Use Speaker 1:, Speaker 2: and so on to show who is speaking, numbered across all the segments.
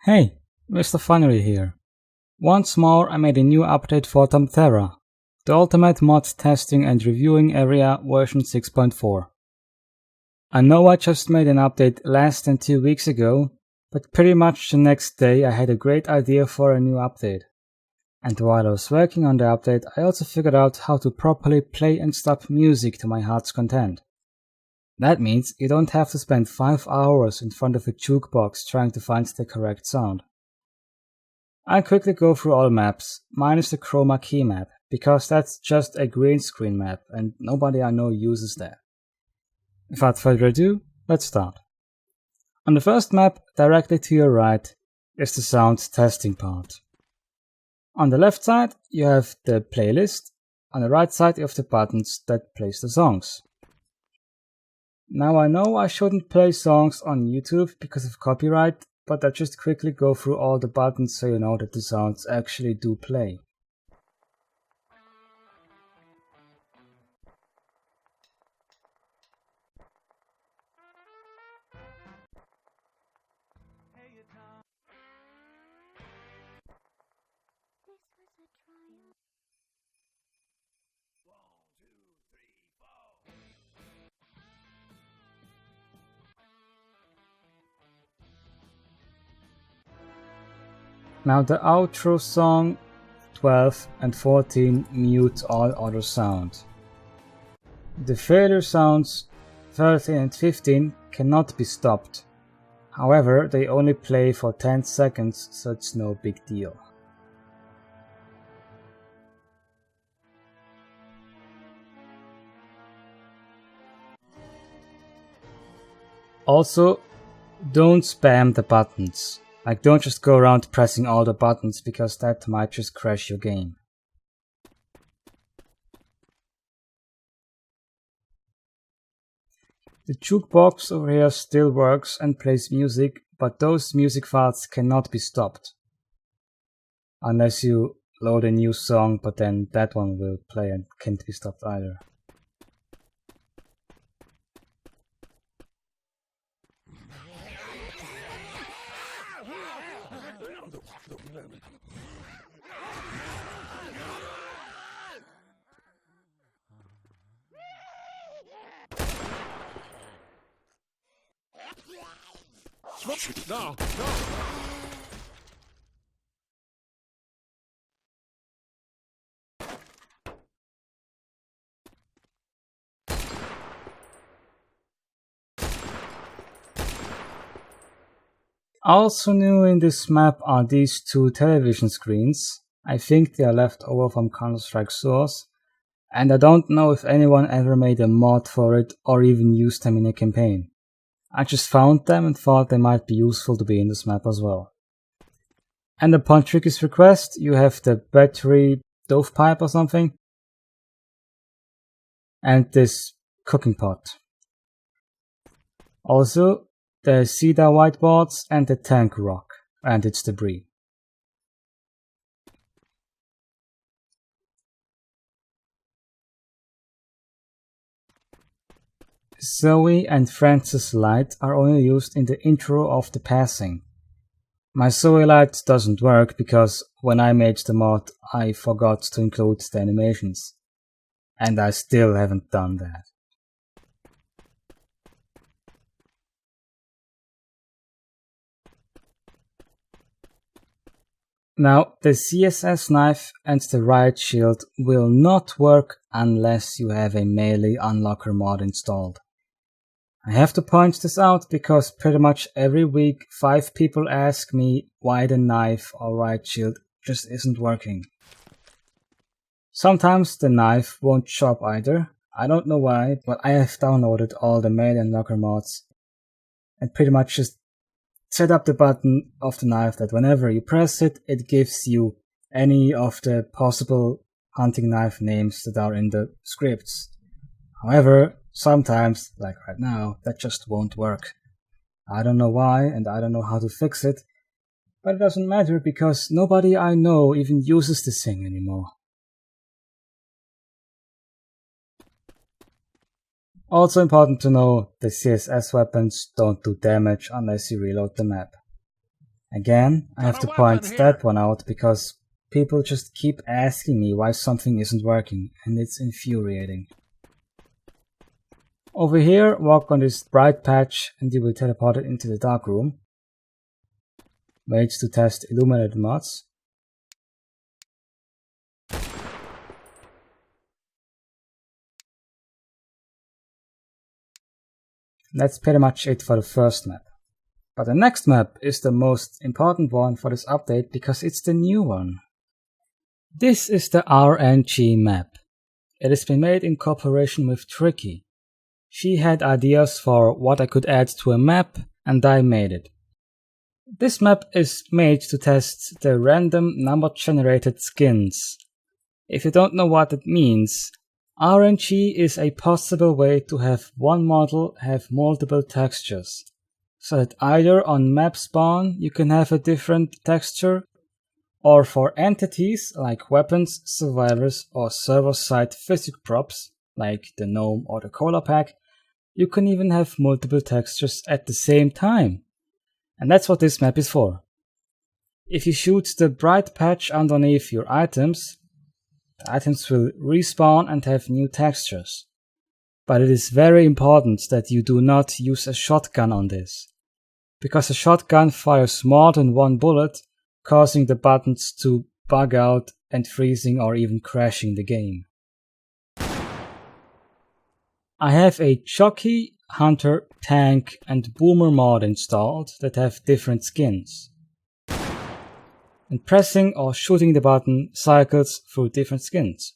Speaker 1: Hey, Mr. Funreal here. Once more I made a new update for Tumtara, the ultimate mod testing and reviewing area version 6.4. I know I just made an update less than 2 weeks ago, but pretty much the next day I had a great idea for a new update. And while I was working on the update, I also figured out how to properly play and stop music to my heart's content. That means you don't have to spend 5 hours in front of a jukebox trying to find the correct sound. I'll quickly go through all maps, minus the chroma key map, because that's just a green screen map and nobody I know uses that. Without further ado, let's start. On the first map, directly to your right, is the sound testing part. On the left side, you have the playlist. On the right side, you have the buttons that plays the songs. Now I know I shouldn't play songs on YouTube because of copyright, but I just quickly go through all the buttons so you know that the sounds actually do play. Now the outro song 12 and 14 mute all other sound. The failure sounds 13 and 15 cannot be stopped. However, they only play for 10 seconds, so it's no big deal. Also, don't spam the buttons. Like, don't just go around pressing all the buttons because that might just crash your game. The jukebox over here still works and plays music, but those music files cannot be stopped. Unless you load a new song, but then that one will play and can't be stopped either.
Speaker 2: No.
Speaker 1: Also new in this map are these two television screens. I think they are left over from Counter-Strike Source, and I don't know if anyone ever made a mod for it or even used them in a campaign. I just found them and thought they might be useful to be in this map as well. And upon Tricky's request, you have the battery stovepipe or something, and this cooking pot. Also, the cedar whiteboards and the tank rock and its debris. Zoe and Francis light are only used in the intro of the passing. My Zoe light doesn't work because when I made the mod I forgot to include the animations. And I still haven't done that. Now, the CSS knife and the riot shield will not work unless you have a melee unlocker mod installed. I have to point this out because pretty much every week 5 people ask me why the knife or riot shield just isn't working. Sometimes the knife won't show up either. I don't know why, but I have downloaded all the melee unlocker mods and pretty much just set up the button of the knife that whenever you press it, it gives you any of the possible hunting knife names that are in the scripts. However, sometimes, like right now, that just won't work. I don't know why and I don't know how to fix it, but it doesn't matter because nobody I know even uses this thing anymore. Also important to know, the CSS weapons don't do damage unless you reload the map. Again, I have to point that one out because people just keep asking me why something isn't working, and it's infuriating. Over here, walk on this bright patch and you will teleport it into the dark room. Wait to test illuminated mods. That's pretty much it for the first map. But the next map is the most important one for this update because it's the new one. This is the Rng Map. It has been made in cooperation with Tricky. She had ideas for what I could add to a map and I made it. This map is made to test the random number generated skins. If you don't know what it means, RNG is a possible way to have one model have multiple textures, so that either on map spawn you can have a different texture, or for entities like weapons, survivors or server-side physics props like the gnome or the cola pack, you can even have multiple textures at the same time. And that's what this map is for. If you shoot the bright patch underneath your items, the items will respawn and have new textures. But it is very important that you do not use a shotgun on this, because a shotgun fires more than one bullet, causing the buttons to bug out and freezing or even crashing the game. I have a jockey, hunter, tank and boomer mod installed that have different skins. And pressing or shooting the button cycles through different skins.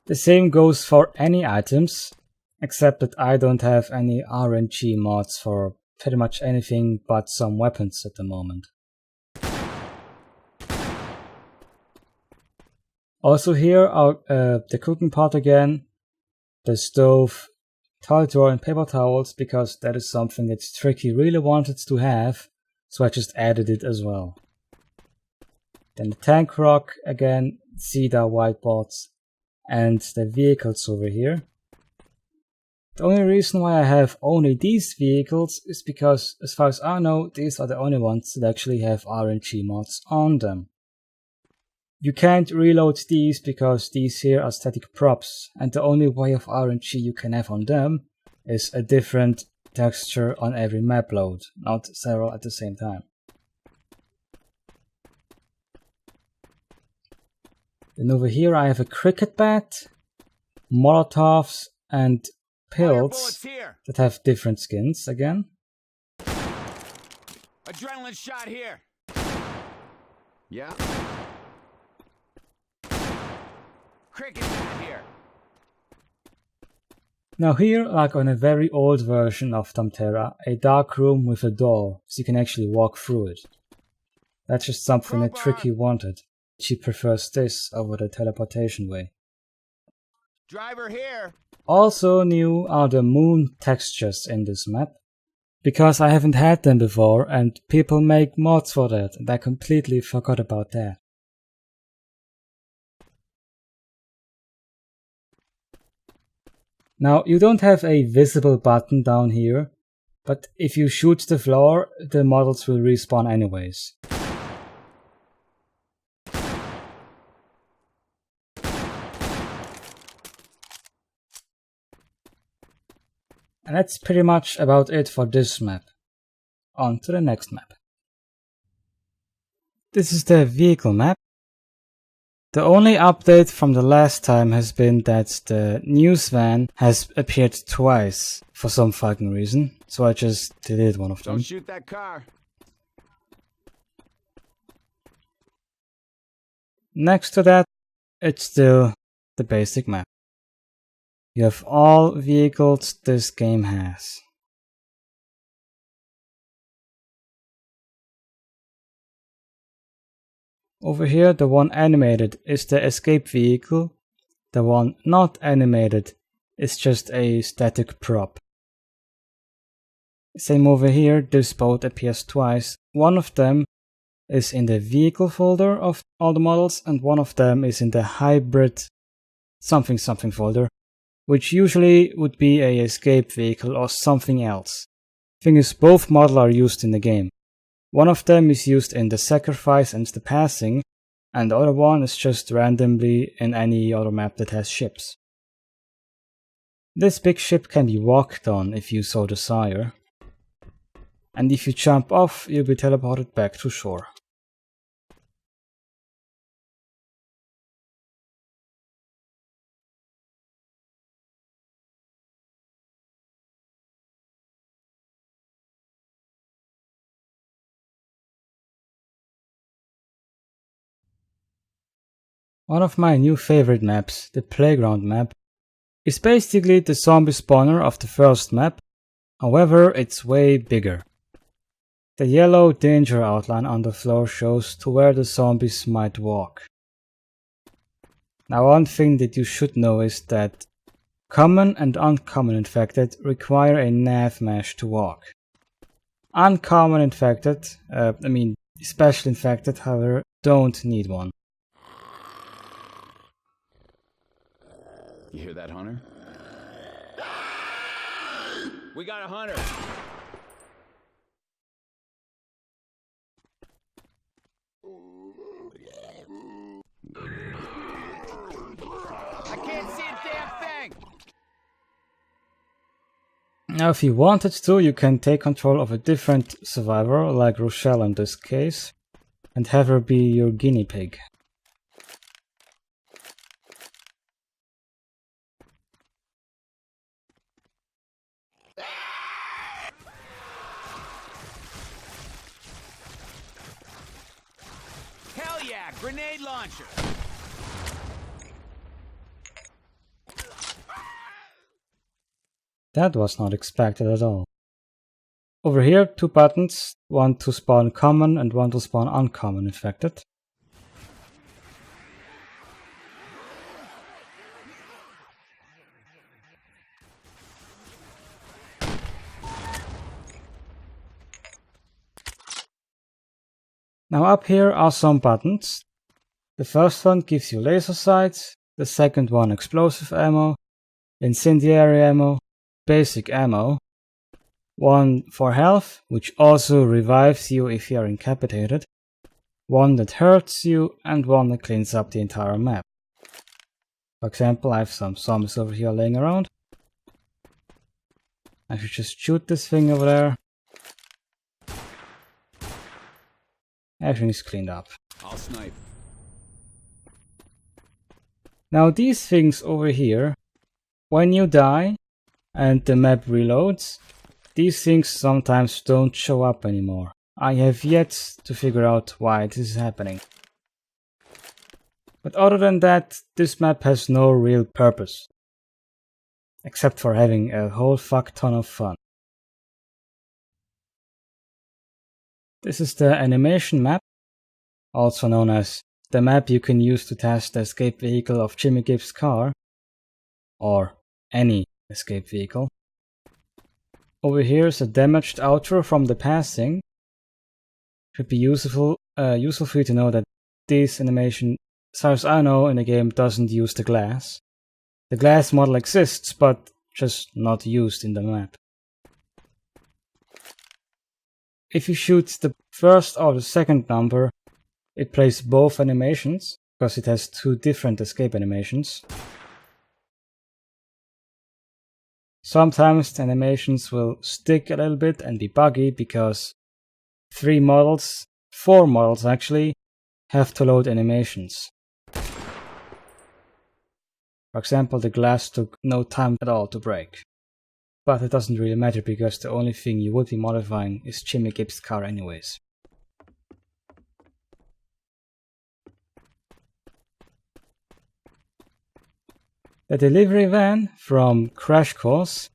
Speaker 1: The same goes for any items, except that I don't have any RNG mods for pretty much anything but some weapons at the moment. Also here are the cooking pot again, the stove, toilet roll and paper towels, because that is something that Tricky really wanted to have, so I just added it as well. Then the tank rock again, cedar whiteboards, and the vehicles over here. The only reason why I have only these vehicles is because, as far as I know, these are the only ones that actually have RNG mods on them. You can't reload these because these here are static props, and the only way of RNG you can have on them is a different texture on every map load, not several at the same time. Then over here I have a cricket bat, molotovs and pills that have different skins again.
Speaker 2: Adrenaline shot here. Yeah. Cricket bat here.
Speaker 1: Now here, like on a very old version of Tumtara, a dark room with a door, so you can actually walk through it. That's just something that Tricky wanted. She prefers this over the teleportation way.
Speaker 2: Driver here.
Speaker 1: Also new are the moon textures in this map, because I haven't had them before and people make mods for that, and I completely forgot about that. Now, you don't have a visible button down here, but if you shoot the floor, the models will respawn anyways. And that's pretty much about it for this map. On to the next map. This is the vehicle map. The only update from the last time has been that the news van has appeared twice for some fucking reason, so I just deleted one of them.
Speaker 2: Don't shoot that car.
Speaker 1: Next to that, it's still the basic map. You have all vehicles this game has. Over here, the one animated is the escape vehicle. The one not animated is just a static prop. Same over here, this boat appears twice. One of them is in the vehicle folder of all the models, and one of them is in the hybrid something something folder. which usually would be a escape vehicle or something else. Thing is, both models are used in the game. One of them is used in the Sacrifice and the Passing, and the other one is just randomly in any other map that has ships. This big ship can be walked on if you so desire, and if you jump off, you'll be teleported back to shore. One of my new favorite maps, the Playground map, is basically the zombie spawner of the first map, however it's way bigger. The yellow danger outline on the floor shows to where the zombies might walk. Now one thing that you should know is that common and uncommon infected require a nav mesh to walk. Uncommon infected, special infected, however, don't need one.
Speaker 2: You hear that, Hunter? We got a hunter! I can't see a damn thing!
Speaker 1: Now if you wanted to, you can take control of a different survivor, like Rochelle in this case, and have her be your guinea pig.
Speaker 2: Hell yeah! Grenade launcher!
Speaker 1: That was not expected at all. Over here, 2 buttons, one to spawn common and one to spawn uncommon infected. Now up here are some buttons. The first one gives you laser sights, the second one explosive ammo, incendiary ammo, basic ammo, one for health, which also revives you if you are incapacitated, one that hurts you, and one that cleans up the entire map. For example, I have some zombies over here laying around. I should just shoot this thing over there. Everything is cleaned up.
Speaker 2: I'll snipe.
Speaker 1: Now these things over here, when you die and the map reloads, these things sometimes don't show up anymore. I have yet to figure out why this is happening. But other than that, this map has no real purpose, except for having a whole fuck ton of fun. This is the animation map, also known as the map you can use to test the escape vehicle of Jimmy Gibbs' car, or any escape vehicle. Over here is a damaged outro from the passing. Should be useful for you to know that this animation, as far as I know, in the game doesn't use the glass. The glass model exists, but just not used in the map. If you shoot the first or the second number, it plays both animations, because it has 2 different escape animations. Sometimes the animations will stick a little bit and be buggy because 4 models actually, have to load animations. For example, the glass took no time at all to break. But it doesn't really matter because the only thing you would be modifying is Jimmy Gibbs' car anyways. The delivery van from Crash Course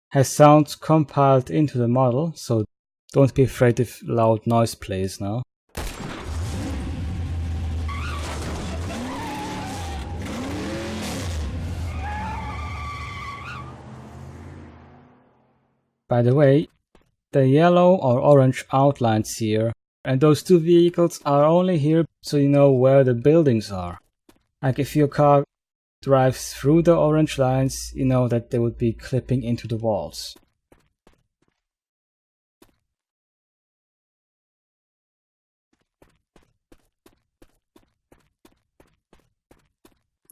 Speaker 1: has sounds compiled into the model, so don't be afraid if loud noise plays now. By the way, the yellow or orange outlines here and those 2 vehicles are only here so you know where the buildings are. Like if your car drives through the orange lines, you know that they would be clipping into the walls.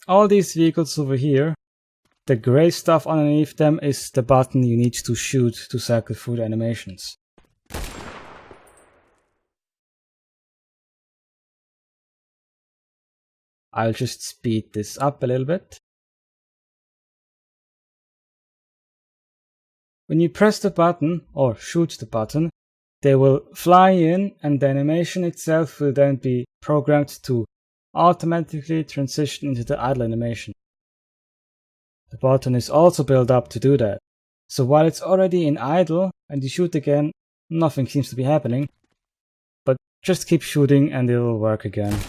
Speaker 1: All these vehicles over here, the gray stuff underneath them is the button you need to shoot to cycle through the animations. I'll just speed this up a little bit. When you press the button or shoot the button, they will fly in and the animation itself will then be programmed to automatically transition into the idle animation. The button is also built up to do that. So while it's already in idle and you shoot again, nothing seems to be happening. But just keep shooting and it'll work again.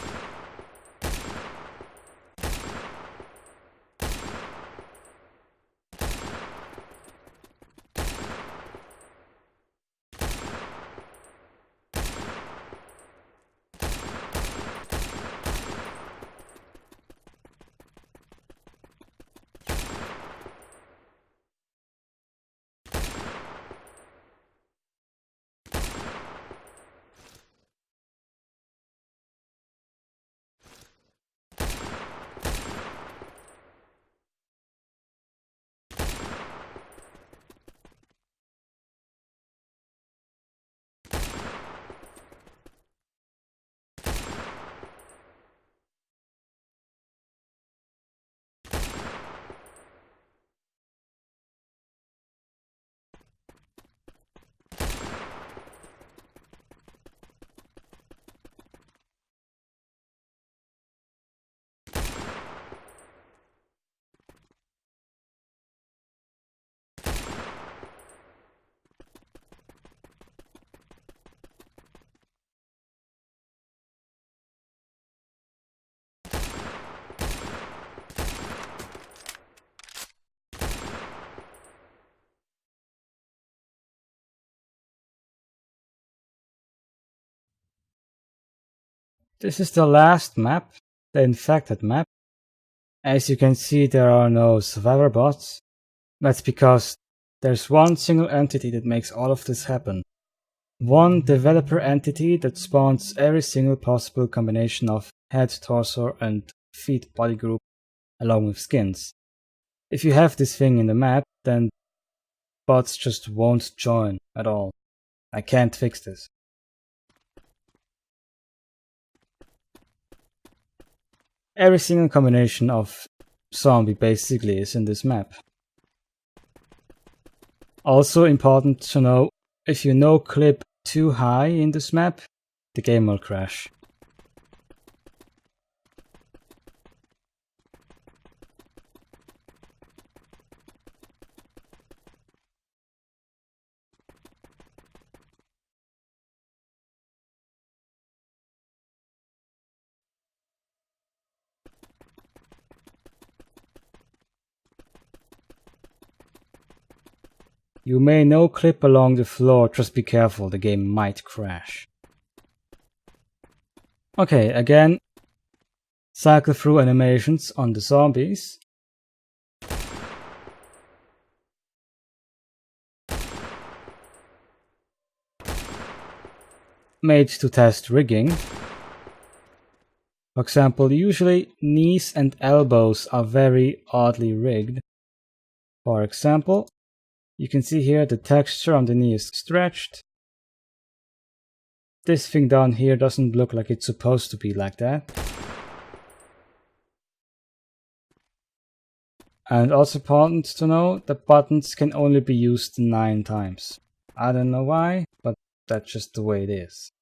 Speaker 1: This is the last map, the infected map. As you can see, there are no survivor bots. That's because there's one single entity that makes all of this happen. One developer entity that spawns every single possible combination of head, torso, and feet body group along with skins. If you have this thing in the map, then bots just won't join at all. I can't fix this. Every single combination of zombie basically is in this map. Also important to know, if you no clip too high in this map, the game will crash. You may no clip along the floor, just be careful, the game might crash. Okay, again, cycle through animations on the zombies. Made to test rigging. For example, usually knees and elbows are very oddly rigged. For example, you can see here the texture on the knee is stretched. This thing down here doesn't look like it's supposed to be like that. And also important to know, the buttons can only be used 9 times. I don't know why, but that's just the way it is.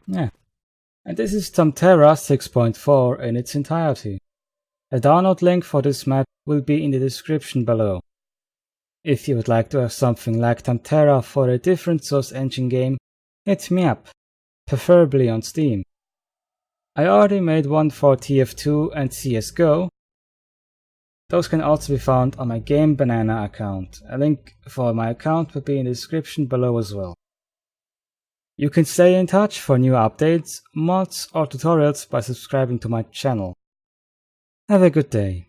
Speaker 1: Yeah, and this is Tumtara 6.4 in its entirety. A download link for this map will be in the description below. If you would like to have something like Tumtara for a different Source engine game, hit me up, preferably on Steam. I already made one for TF2 and CSGO. Those can also be found on my Game Banana account. A link for my account will be in the description below as well. You can stay in touch for new updates, mods or tutorials by subscribing to my channel. Have a good day.